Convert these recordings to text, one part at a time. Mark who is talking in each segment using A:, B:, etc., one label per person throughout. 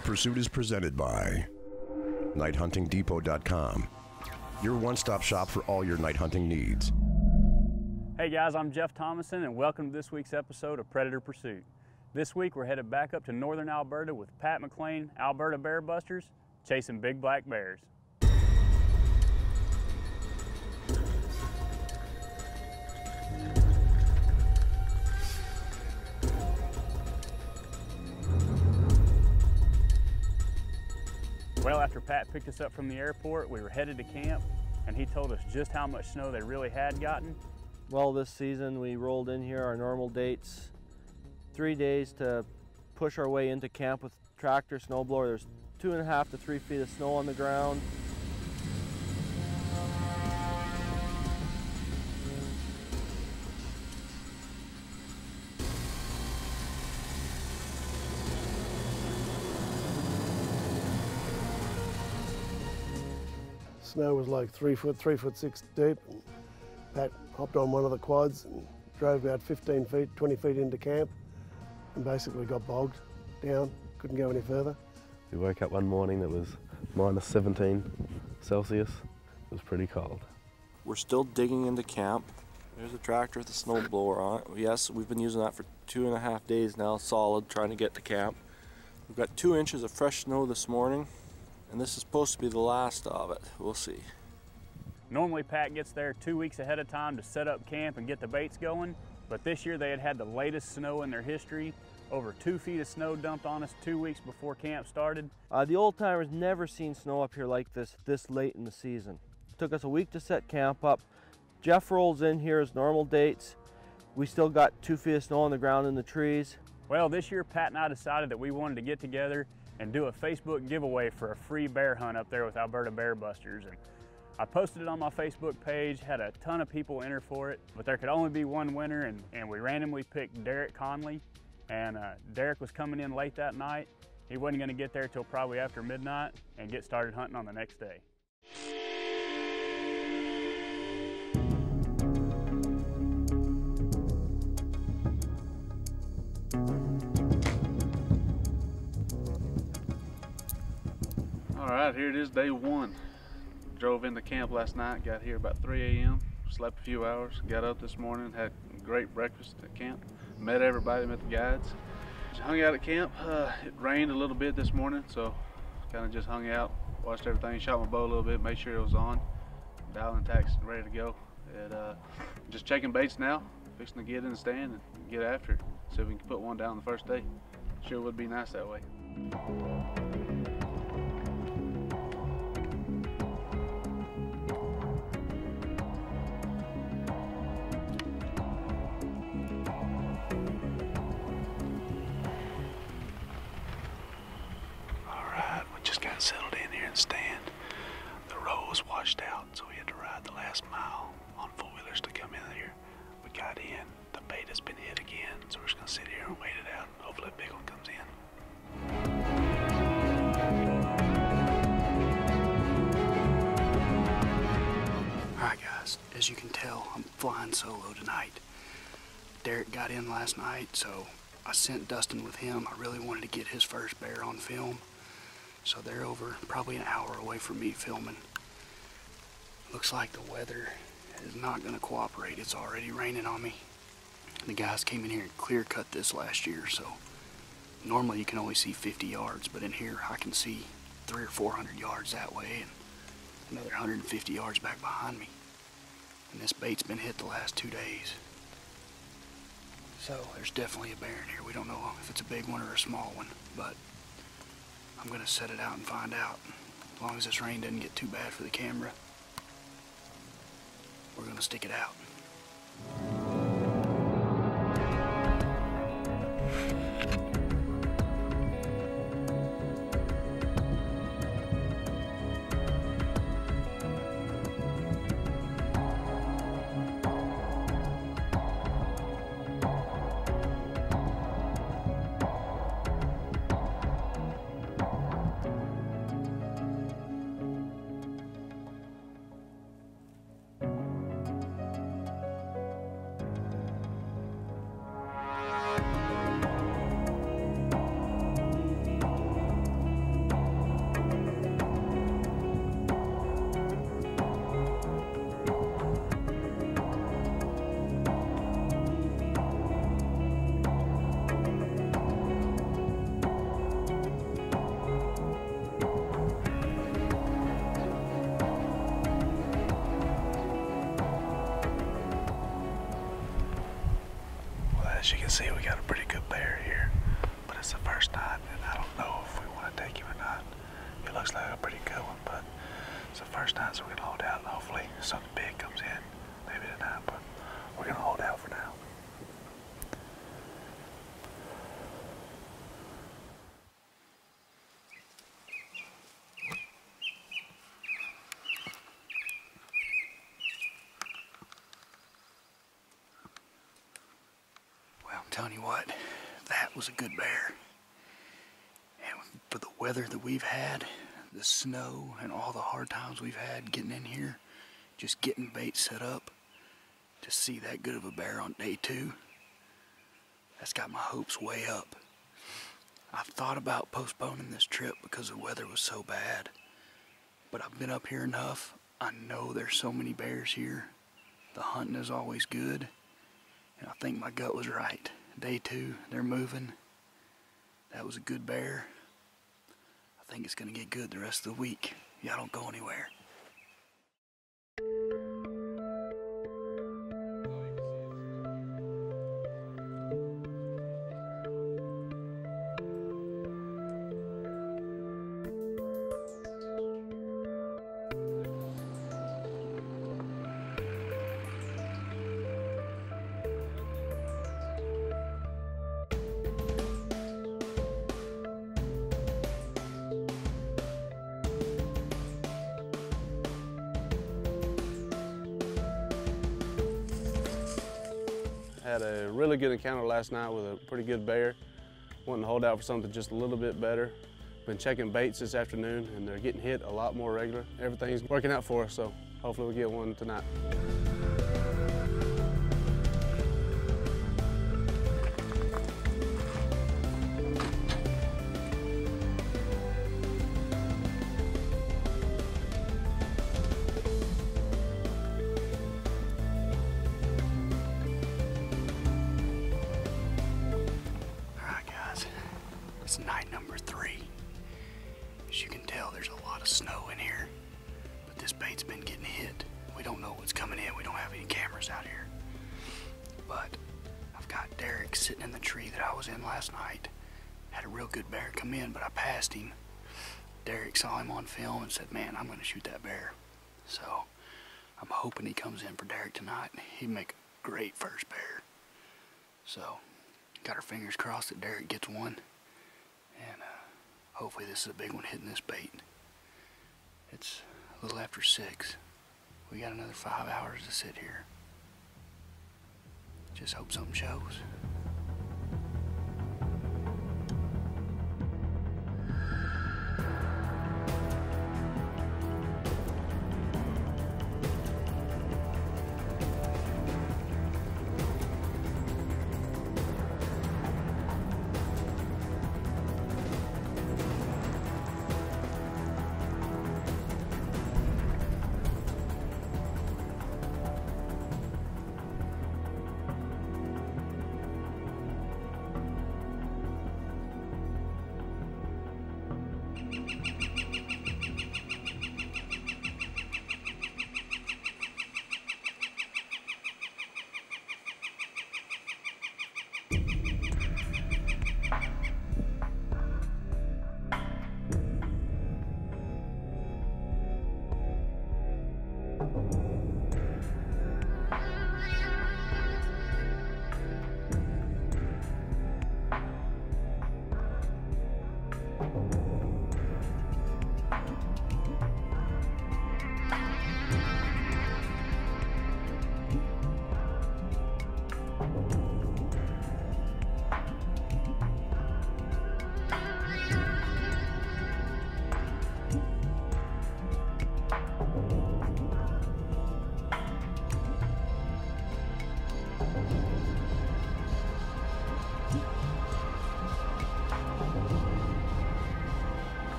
A: Predator Pursuit is presented by nighthuntingdepot.com, your one-stop shop for all your night hunting needs.
B: Hey guys, I'm Jeff Thomason and welcome to this week's episode of Predator Pursuit. This week we're headed back up to northern Alberta with Pat McLean, Alberta Bear Busters, chasing big black bears. Well, after Pat picked us up from the airport, we were headed to camp, and he told us just how much snow they really had gotten.
C: Well, this season we rolled in here our normal dates, 3 days to push our way into camp with tractor, snowblower. There's 2.5 to 3 feet of snow on the ground.
D: Snow was like 3 foot 6 deep. And Pat hopped on one of the quads and drove about 15 feet, 20 feet into camp and basically got bogged down, couldn't go any further.
E: We woke up one morning that was minus 17 Celsius. It was pretty cold.
F: We're still digging into camp. There's a tractor with a snow blower on it. Yes, we've been using that for 2.5 days now, solid, trying to get to camp. We've got 2 inches of fresh snow this morning, and this is supposed to be the last of it. We'll see.
B: Normally Pat gets there 2 weeks ahead of time to set up camp and get the baits going, but this year they had had the latest snow in their history. Over 2 feet of snow dumped on us 2 weeks before camp started.
C: The old timers never seen snow up here like this late in the season. It took us a week to set camp up. Jeff rolls in here as normal dates. We still got 2 feet of snow on the ground in the trees.
B: Well, this year Pat and I decided that we wanted to get together and do a Facebook giveaway for a free bear hunt up there with Alberta Bear Busters. And I posted it on my Facebook page, had a ton of people enter for it, but there could only be one winner, and we randomly picked Derek Conley. And Derek was coming in late that night. He wasn't gonna get there till probably after midnight and get started hunting on the next day.
G: All right, here it is, day one. Drove into camp last night, got here about 3 a.m., slept a few hours, got up this morning, had a great breakfast at camp, met everybody, met the guides. Just hung out at camp. It rained a little bit this morning, so kind of just hung out, watched everything, shot my bow a little bit, made sure it was on, dialing tacks, ready to go. And just checking baits now, fixing to get in the stand and get after it, see if we can put one down the first day. Sure would be nice that way.
H: Settled in here and stand. The road was washed out, so we had to ride the last mile on four-wheelers to come in here. We got in, the bait has been hit again, so we're just gonna sit here and wait it out. Hopefully a big one comes in.
I: Alright guys, as you can tell, I'm flying solo tonight. Derek got in last night, so I sent Dustin with him. I really wanted to get his first bear on film. So they're over probably an hour away from me filming. Looks like the weather is not going to cooperate. It's already raining on me. The guys came in here and clear cut this last year, so normally you can only see 50 yards, but in here I can see 300 or 400 yards that way and another 150 yards back behind me. And this bait's been hit the last 2 days. So there's definitely a bear in here. We don't know if it's a big one or a small one, but I'm gonna set it out and find out. As long as this rain doesn't get too bad for the camera, we're gonna stick it out.
H: as you can see, we got a pretty good bear here, but it's the first night, and I don't know if we want to take him or not. It looks like a pretty good one, but it's the first night, so we're gonna hold out, and hopefully something big comes in, maybe tonight, but we're gonna hold out for now.
I: Well, I'm telling you what, that was a good bear. And for the weather that we've had, the snow, and all the hard times we've had getting in here, just getting bait set up, to see that good of a bear on day 2, that's got my hopes way up. I've thought about postponing this trip because the weather was so bad, but I've been up here enough. I know there's so many bears here. The hunting is always good, and I think my gut was right. Day 2, they're moving. That was a good bear. I think it's gonna get good the rest of the week. Y'all don't go anywhere.
E: Had a really good encounter last night with a pretty good bear. Wanting to hold out for something just a little bit better. Been checking baits this afternoon and they're getting hit a lot more regular. Everything's working out for us, so hopefully we'll get one tonight.
I: It's night number 3. As you can tell, there's a lot of snow in here, but this bait's been getting hit. We don't know what's coming in. We don't have any cameras out here. But I've got Derek sitting in the tree that I was in last night. Had a real good bear come in, but I passed him. Derek saw him on film and said, man, I'm gonna shoot that bear. So I'm hoping he comes in for Derek tonight. He'd make a great first bear. So got our fingers crossed that Derek gets one. And hopefully this is a big one hitting this bait. It's a little after 6. We got another 5 hours to sit here. Just hope something shows.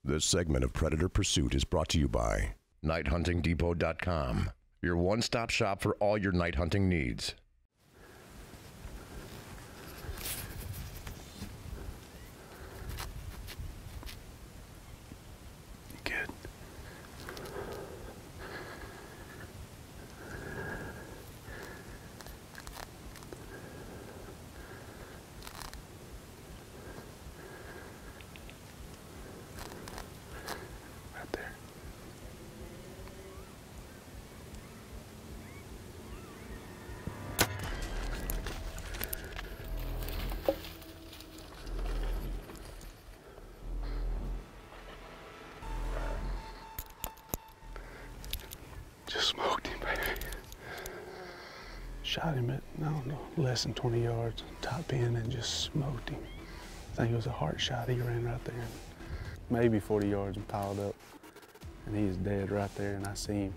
A: This segment of Predator Pursuit is brought to you by NightHuntingDepot.com, your one-stop shop for all your night hunting needs.
H: Good. Right there. Just smoked him, baby. Shot him at, I don't know, less than 20 yards, top end, and just smoked him. I think it was a heart shot. He ran right there, maybe 40 yards and piled up. And he's dead right there, and I see him.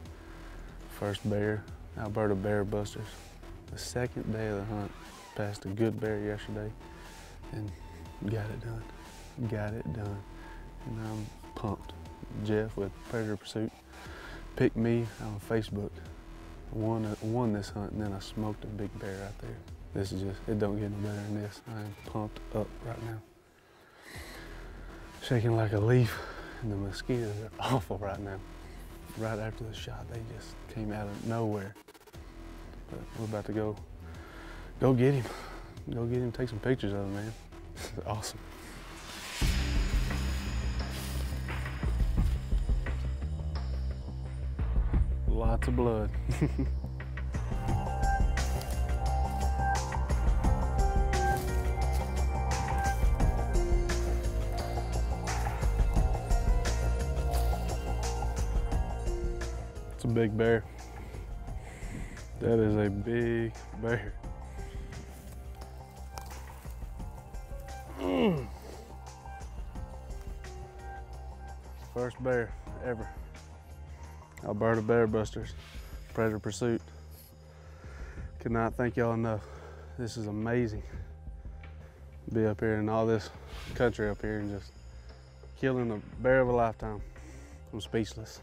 H: First bear, Alberta Bear Busters. The second day of the hunt, passed a good bear yesterday, and got it done. Got it done. And I'm pumped. Jeff with Predator Pursuit picked me on Facebook. Won this hunt, and then I smoked a big bear right there. This is just, it don't get any better than this. I am pumped up right now. Shaking like a leaf, and the mosquitoes are awful right now. Right after the shot, they just came out of nowhere. But we're about to go get him. Go get him, take some pictures of him, man. This is awesome. Lots of blood. It's a big bear. That is a big bear. First bear ever. Alberta Bear Busters, Predator Pursuit. Cannot thank y'all enough. This is amazing. Be up here in all this country up here and just killing a bear of a lifetime. I'm speechless.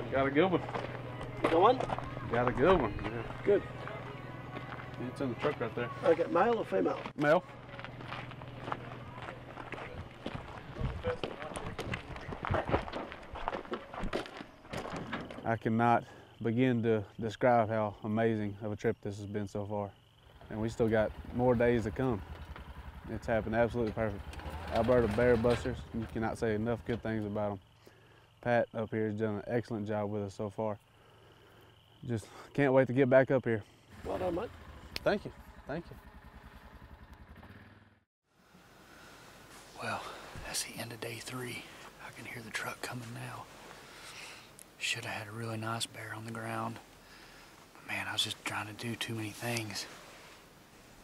H: Got a good one.
D: Got one?
H: Got a good one. Yeah.
D: Good.
H: It's in the truck right there.
D: Okay, male or female?
H: Male. I cannot begin to describe how amazing of a trip this has been so far. And we still got more days to come. It's happened absolutely perfect. Alberta Bear Busters, you cannot say enough good things about them. Pat up here has done an excellent job with us so far. Just can't wait to get back up here.
D: Well done, mate.
E: Thank you. Thank you.
I: Well, that's the end of day 3. I can hear the truck coming now. Should have had a really nice bear on the ground. But man, I was just trying to do too many things.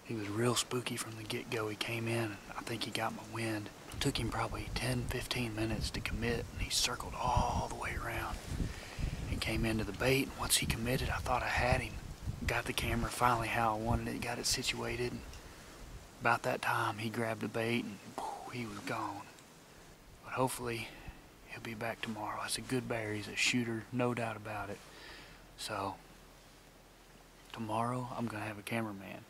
I: He was real spooky from the get-go. He came in, and I think he got my wind. It took him probably 10-15 minutes to commit, and he circled all the way around. He came into the bait, and once he committed, I thought I had him. Got the camera finally how I wanted it, got it situated. And about that time, he grabbed the bait, and he was gone. But hopefully, he'll be back tomorrow. That's a good bear. He's a shooter, no doubt about it. So, tomorrow, I'm going to have a cameraman.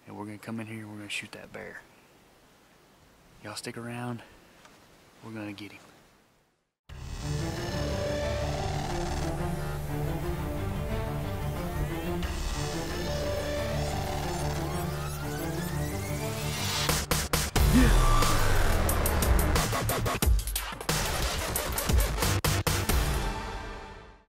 I: And we're going to come in here and we're going to shoot that bear. Y'all stick around. We're going to get him.
J: Yeah.